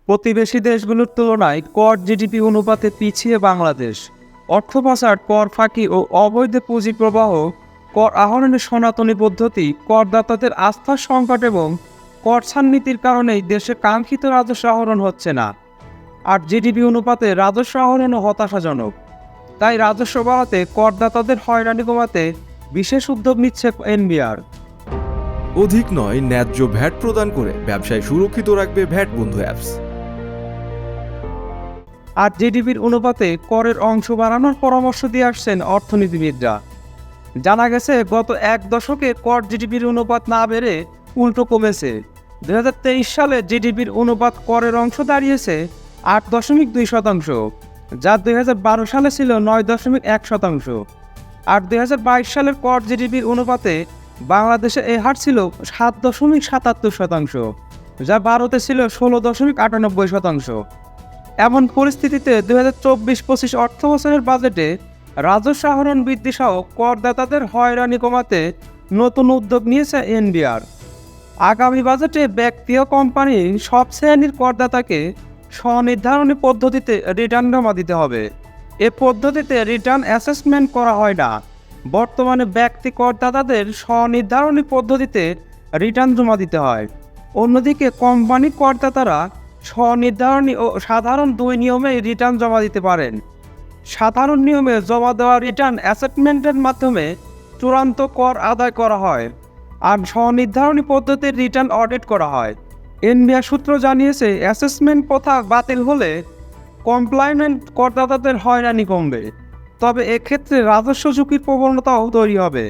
প্রতিবেশী দেশগুলোর তুলনায় কর জিডিপি অনুপাতে পিছিয়ে বাংলাদেশ। অর্থ পাচার, কর ফাঁকি ও অবৈধ পুঁজি প্রবাহ, কর আহরণের সনাতনী পদ্ধতি, করদাতাদের আস্থার সংকট এবং কর ছাড় নীতির কারণেই দেশে কাঙ্ক্ষিত রাজস্ব আহরণ হচ্ছে না। আর জিডিপি অনুপাতে রাজস্ব আহরণও হতাশাজনক। তাই রাজস্ব বাড়াতে, করদাতাদের হয়রানি কমাতে বিশেষ উদ্যোগ নিচ্ছে এনবিআর। অধিক নয়, ন্যায্য ভ্যাট প্রদান করে ব্যবসায় সুরক্ষিত রাখবে ভ্যাট বন্ধু অ্যাপস। আর জিডিপির অনুপাতে করের অংশ বাড়ানোর পরামর্শ দিয়ে আসছেন অর্থনীতিবিদরা। জানা গেছে, গত এক দশকে কর জিডিপির অনুপাত না বেড়ে উল্টো কমেছে। 2023 সালে জিডিপির অনুপাত করের অংশ দাঁড়িয়েছে 8.2%, যা 2012 সালে ছিল 9.1%। আর 2022 সালের কর জিডিপির অনুপাতে বাংলাদেশে এই হার ছিল 7.77%, যা ভারতে ছিল 16.98%। এমন পরিস্থিতিতে 2024-25 অর্থ বছরের বাজেটে রাজস্ব আহরণ বৃদ্ধি সহ করদাতাদের হয়রানি কমাতে নতুন উদ্যোগ নিয়েছে এনবিআর। আগামী বাজেটে ব্যক্তি ও কোম্পানি সব শ্রেণীর করদাতাকে স্বনির্ধারণী পদ্ধতিতে রিটার্ন জমা দিতে হবে। এ পদ্ধতিতে রিটার্ন অ্যাসেসমেন্ট করা হয় না। বর্তমানে ব্যক্তি করদাতাদের স্বনির্ধারণী পদ্ধতিতে রিটার্ন জমা দিতে হয়। অন্যদিকে কোম্পানি করদাতারা স্বনির্ধারণী ও সাধারণ দুই নিয়মে রিটার্ন জমা দিতে পারেন। সাধারণ নিয়মে জমা দেওয়া রিটার্ন অ্যাসেসমেন্টের মাধ্যমে চূড়ান্ত কর আদায় করা হয়, আর স্বনির্ধারণী পদ্ধতির রিটার্ন অডিট করা হয়। এনবিআর সূত্র জানিয়েছে, অ্যাসেসমেন্ট প্রথা বাতিল হলে কমপ্লায়েন্ট করদাতাদের হয়রানি কমবে, তবে এক্ষেত্রে রাজস্ব ঝুঁকির প্রবণতাও তৈরি হবে।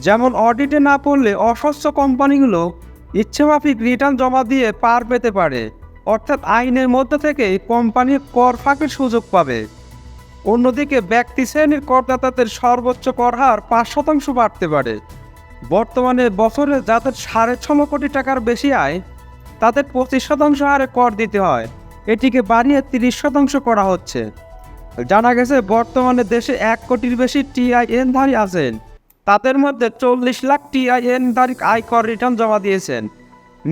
যেমন, অডিটে না পড়লে অস্বচ্ছ কোম্পানিগুলো ইচ্ছেমাফিক রিটার্ন জমা দিয়ে পার পেতে পারে, অর্থাৎ আইনের মধ্যে থেকে কোম্পানি কর ফাঁকির সুযোগ পাবে। অন্যদিকে ব্যক্তি শ্রেণীর করদাতাদের সর্বোচ্চ কর হার 5% বাড়তে পারে। বর্তমানে বছরে যাদের 6.5 কোটি টাকার বেশি আয়, তাদের 25% হারে কর দিতে হয়। এটিকে বাড়িয়ে 30% করা হচ্ছে। জানা গেছে, বর্তমানে দেশে 1 কোটির বেশি টিআইএনধারী আছেন। তাদের মধ্যে 40 লাখ টিআইএনধারী আয়কর রিটার্ন জমা দিয়েছেন।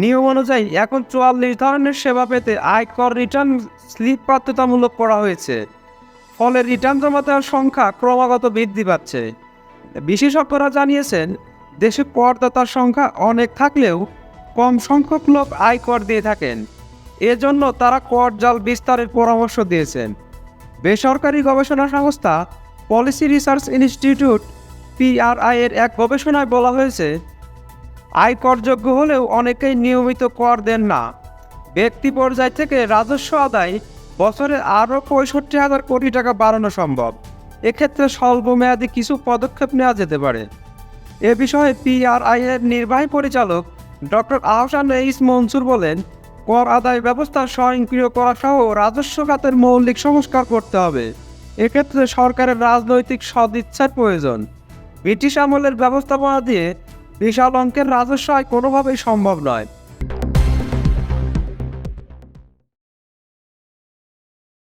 নিয়ম অনুযায়ী এখন 44 ধরনের সেবা পেতে আয়কর রিটার্ন স্লিপ বাধ্যতামূলক করা হয়েছে। ফলে রিটার্ন জমা দেওয়ার সংখ্যা ক্রমাগত বৃদ্ধি পাচ্ছে। বিশেষজ্ঞরা জানিয়েছেন, দেশে করদাতার সংখ্যা অনেক থাকলেও কম সংখ্যক লোক আয়কর দিয়ে থাকেন। এজন্য তারা কর জাল বিস্তারের পরামর্শ দিয়েছেন। বেসরকারি গবেষণা সংস্থা পলিসি রিসার্চ ইনস্টিটিউট PRI এর এক গবেষণায় বলা হয়েছে, আয়করযোগ্য হলেও অনেকেই নিয়মিত কর দেন না। ব্যক্তি পর্যায় থেকে রাজস্ব আদায় বছরে আরও 65,000 কোটি টাকা বাড়ানো সম্ভব। এক্ষেত্রে স্বল্পমেয়াদী কিছু পদক্ষেপ নেওয়া যেতে পারে। এ বিষয়ে PRI এর নির্বাহী পরিচালক ডক্টর আহসান এইচ মনসুর বলেন, কর আদায় ব্যবস্থা স্বয়ংক্রিয় করা সহ রাজস্ব খাতের মৌলিক সংস্কার করতে হবে। এক্ষেত্রে সরকারের রাজনৈতিক সদিচ্ছার প্রয়োজন। ব্রিটিশ আমলের ব্যবস্থাপনা দিয়ে বিশাল অঙ্কের রাজস্ব আয় কোনোভাবেই সম্ভব নয়।